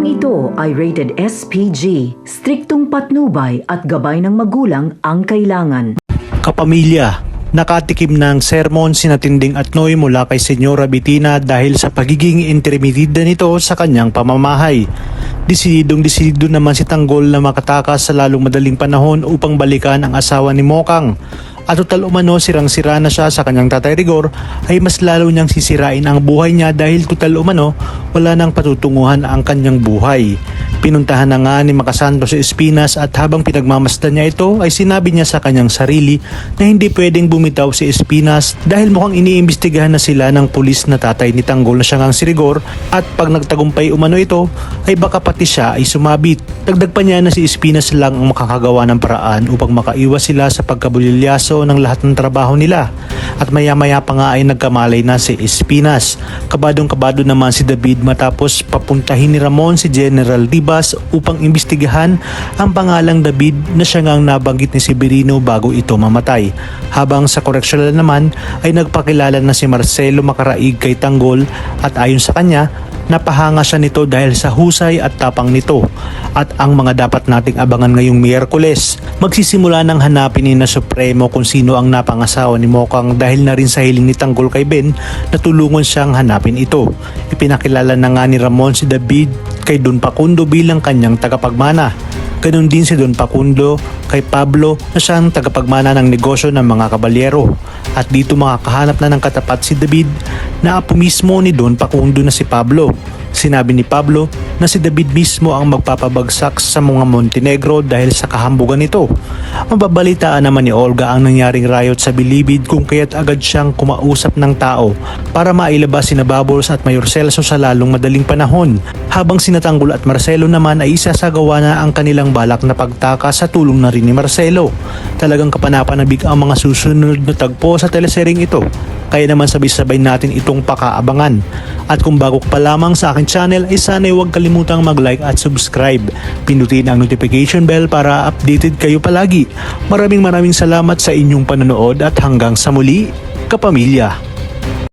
Programang ito ay rated SPG, striktong patnubay at gabay ng magulang ang kailangan. Kapamilya, nakatikim ng sermon sina Tinding at Noy mula kay Senyora Bettina dahil sa pagiging intermitida nito sa kanyang pamamahay. Desididong-desidido naman si Tanggol na makatakas sa lalong madaling panahon upang balikan ang asawa ni Mokang. At total umano sirang-sira na siya sa kanyang tatay Rigor ay mas lalo niyang sisirain ang buhay niya dahil total umano wala nang patutunguhan ang kanyang buhay. Pinuntahan na nga ni Makasanto si Espinas at habang pinagmamasdan niya ito ay sinabi niya sa kanyang sarili na hindi pwedeng bumitaw si Espinas dahil mukhang iniimbestigahan na sila ng pulis na tatay ni Tanggol na siya ngang si Rigor at pag nagtagumpay umano ito ay baka pati siya ay sumabit. Dagdag pa niya na si Espinas lang ang makakagawa ng paraan upang makaiwas sila sa pagkabulilyaso ng lahat ng trabaho nila at maya-maya pa nga ay nagkamalay na si Espinas. Kabadong-kabado naman si David matapos papuntahin ni Ramon si General Ribas upang imbestigahan ang pangalang David na siya ngang nabanggit ni Severino bago ito mamatay. Habang sa correctional naman ay nagpakilala na si Marcelo Makaraig kay Tanggol at ayon sa kanya napahanga siya nito dahil sa husay at tapang nito. At ang mga dapat nating abangan ngayong Miyerkules, magsisimula ng hanapin ni na Supremo kung sino ang napangasawa ni Mokang dahil na rin sa hiling ni Tanggol kay Ben na tulungan siyang hanapin ito. Ipinakilala na nga ni Ramon si David kay Don Pacundo bilang kanyang tagapagmana. Ganon din si Don Pacundo kay Pablo na siyang tagapagmana ng negosyo ng mga kabalyero. At dito makakahanap na ng katapat si David na apo mismo ni Don Pacundo na si Pablo. Sinabi ni Pablo na si David mismo ang magpapabagsak sa mga Montenegro dahil sa kahambugan nito. Mababalitaan naman ni Olga ang nangyaring riot sa Bilibid kung kaya't agad siyang kumausap ng tao para mailabas sina Bubbles at Mayor Celso sa lalong madaling panahon. Habang sina Tanggol at Marcelo naman ay isasagawa na ang kanilang balak na pagtaka sa tulong na rin ni Marcelo. Talagang kapanapanabik ang mga susunod na tagpo sa telesering ito. Kaya naman sabay-sabay natin itong pakaabangan. At kung bago ka pa lamang sa aking channel ay sana'y huwag kalimutang mag-like at subscribe. Pindutin ang notification bell para updated kayo palagi. Maraming salamat sa inyong panonood at hanggang sa muli, kapamilya.